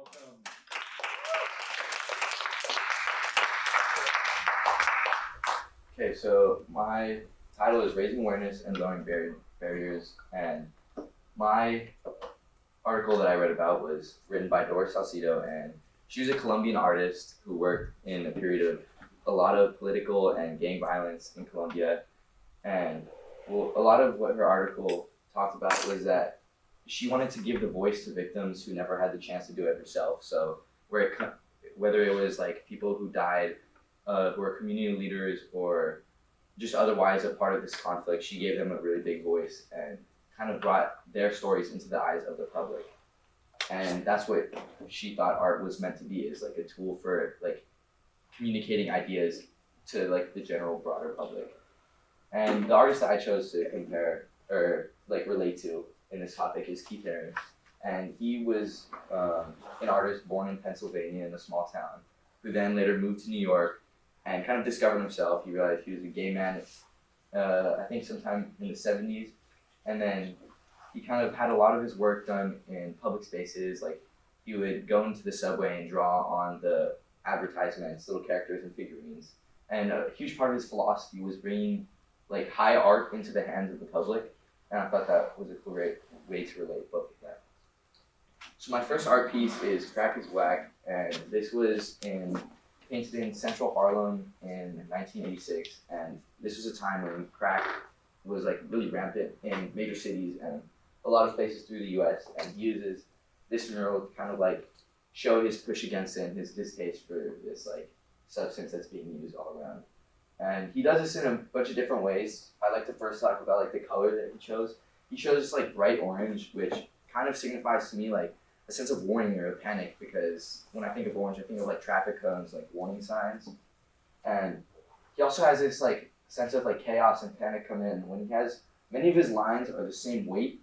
Welcome. Okay, so my title is Raising Awareness and Lowering Barriers, and my article that I read about was written by Doris Salcido, and she was a Colombian artist who worked in a period of a lot of political and gang violence in Colombia, and well, a lot of what her article talked about was that she wanted to give the voice to victims who never had the chance to do it herself. So whether it was like people who died, who are community leaders, or just otherwise a part of this conflict, she gave them a really big voice and kind of brought their stories into the eyes of the public. And that's what she thought art was meant to be, is like a tool for like communicating ideas to like the general broader public. And the artist that I chose to compare or like relate to in this topic is Keith Haring. And he was an artist born in Pennsylvania in a small town, who then later moved to New York and kind of discovered himself. He realized he was a gay man, I think sometime in the 70s. And then he kind of had a lot of his work done in public spaces. Like he would go into the subway and draw on the advertisements, little characters and figurines. And a huge part of his philosophy was bringing like high art into the hands of the public. And I thought that was a great way to relate both of them. So my first art piece is Crack is Whack, and this was painted in Central Harlem in 1986. And this was a time when crack was like really rampant in major cities and a lot of places through the U.S. And he uses this mural to kind of like show his push against it and his distaste for this like substance that's being used all around. And he does this in a bunch of different ways. I like to first talk about like the color that he chose. He chose this like bright orange, which kind of signifies to me like a sense of warning or a panic, because when I think of orange, I think of like traffic cones, like warning signs. And he also has this like sense of like chaos and panic come in when he has many of his lines are the same weight,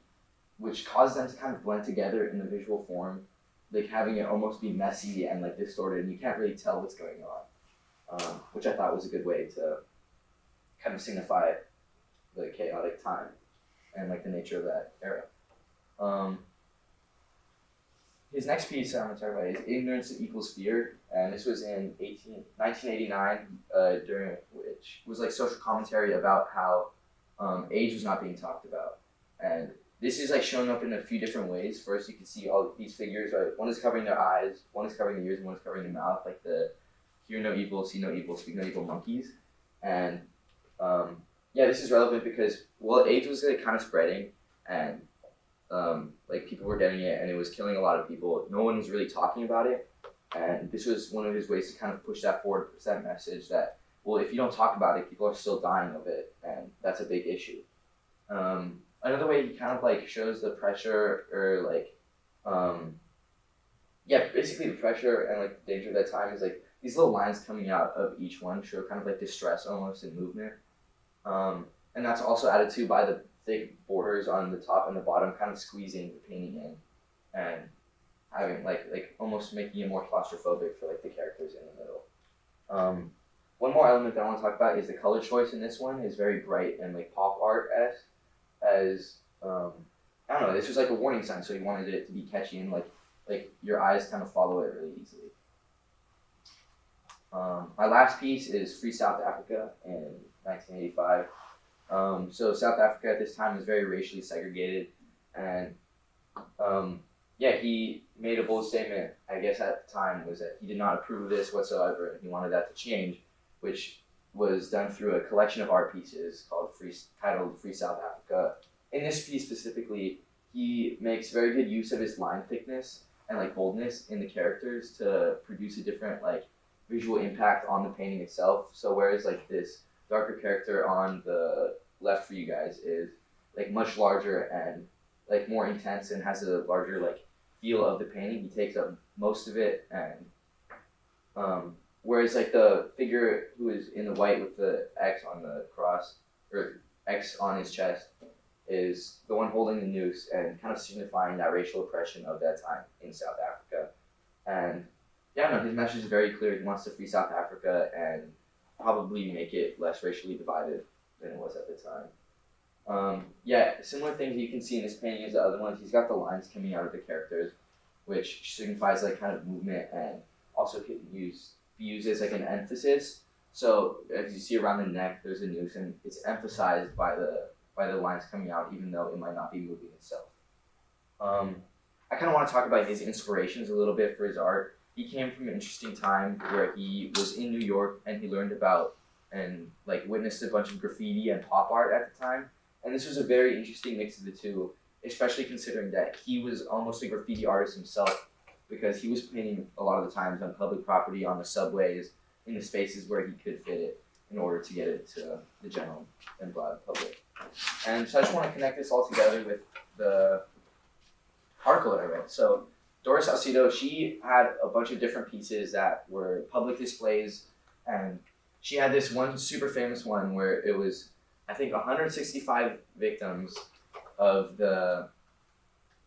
which causes them to kind of blend together in the visual form, like having it almost be messy and like distorted, and you can't really tell what's going on. Which I thought was a good way to kind of signify the chaotic time and like the nature of that era. His next piece I'm going to talk about is Ignorance Equals Fear, and this was in 1989, during which was like social commentary about how AIDS was not being talked about. And this is like showing up in a few different ways. First, you can see all these figures, right? One is covering their eyes, one is covering their ears, and one is covering their mouth, like the hear no evil, see no evil, speak no evil monkeys. And yeah, this is relevant because, well, AIDS was like kind of spreading, and like people were getting it, and it was killing a lot of people. No one was really talking about it, and this was one of his ways to kind of push that forward, push that message that, well, if you don't talk about it, people are still dying of it, and that's a big issue. Another way he kind of like shows the pressure, or like, yeah, basically the pressure and like the danger of that time is like these little lines coming out of each one show kind of like distress almost in movement. And that's also added to by the thick borders on the top and the bottom, kind of squeezing the painting in and having like almost making it more claustrophobic for like the characters in the middle. One more element that I want to talk about is the color choice in this one is very bright and like pop art-esque, as I don't know, this was like a warning sign, so he wanted it to be catchy and like your eyes kind of follow it really easily. My last piece is Free South Africa in 1985. So South Africa at this time was very racially segregated, and yeah, he made a bold statement, I guess at the time, was that he did not approve of this whatsoever, and he wanted that to change, which was done through a collection of art pieces titled Free South Africa. In this piece specifically, he makes very good use of his line thickness and like boldness in the characters to produce a different like visual impact on the painting itself. So whereas like this darker character on the left for you guys is like much larger and like more intense and has a larger like feel of the painting, he takes up most of it, and whereas like the figure who is in the white with the X on the cross, or X on his chest, is the one holding the noose and kind of signifying that racial oppression of that time in South Africa. And yeah, no, his message is very clear. He wants to free South Africa and probably make it less racially divided than it was at the time. Yeah, similar things you can see in this painting as the other ones. He's got the lines coming out of the characters, which signifies like kind of movement and also can be used as like an emphasis. So as you see around the neck, there's a noose, and it's emphasized by the lines coming out, even though it might not be moving itself. I kind of want to talk about his inspirations a little bit for his art. He came from an interesting time where he was in New York and he learned about and like witnessed a bunch of graffiti and pop art at the time. And this was a very interesting mix of the two, especially considering that he was almost a graffiti artist himself because he was painting a lot of the times on public property, on the subways, in the spaces where he could fit it in order to get it to the general and broad public. And so I just want to connect this all together with the article that I read. So Doris Salcido, she had a bunch of different pieces that were public displays, and she had this one super famous one where it was, I think, 165 victims of the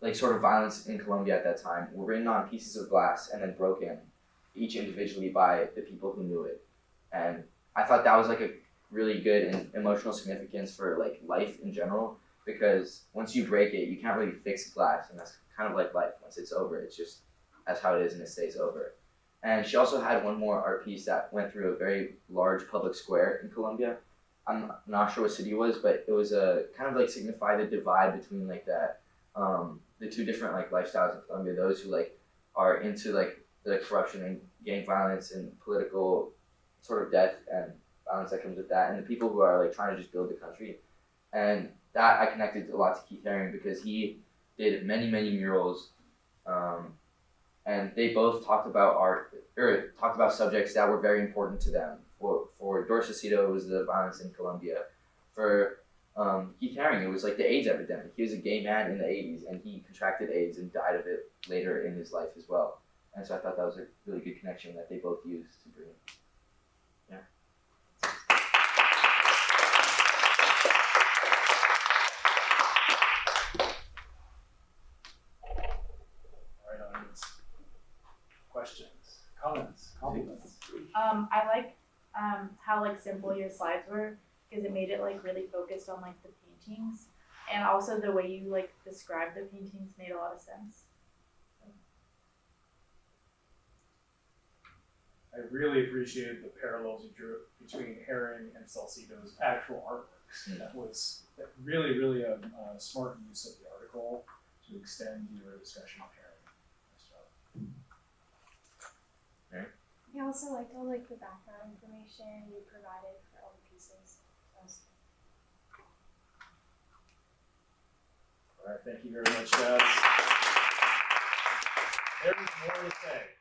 like sort of violence in Colombia at that time were written on pieces of glass and then broken, each individually by the people who knew it. And I thought that was like a really good and emotional significance for like life in general, because once you break it, you can't really fix glass, and that's kind of like life. Once it's over, it's just that's how it is, and it stays over. And she also had one more art piece that went through a very large public square in Colombia. I'm not sure what city it was, but it was a kind of like signified the divide between like that, the two different like lifestyles in Colombia. Those who like are into like the corruption and gang violence and political sort of death and violence that comes with that, and the people who are like trying to just build the country. And that I connected a lot to Keith Haring because he did many murals, and they both talked about art or talked about subjects that were very important to them. For Doris Salcido, it was the violence in Colombia. For Keith Haring, it was like the AIDS epidemic. He was a gay man in the 80s, and he contracted AIDS and died of it later in his life as well. And so I thought that was a really good connection that they both used to bring. Yeah. All right, audience. Questions, comments, compliments? I like how like simple your slides were because it made it like really focused on like the paintings, and also the way you like described the paintings made a lot of sense. I really appreciated the parallels you drew between Haring and Salcido's actual artworks. That was really a smart use of the article to extend your discussion of Haring. Nice job. I also liked all like the background information you provided for all the pieces. All right, thank you very much, guys. There's more to say.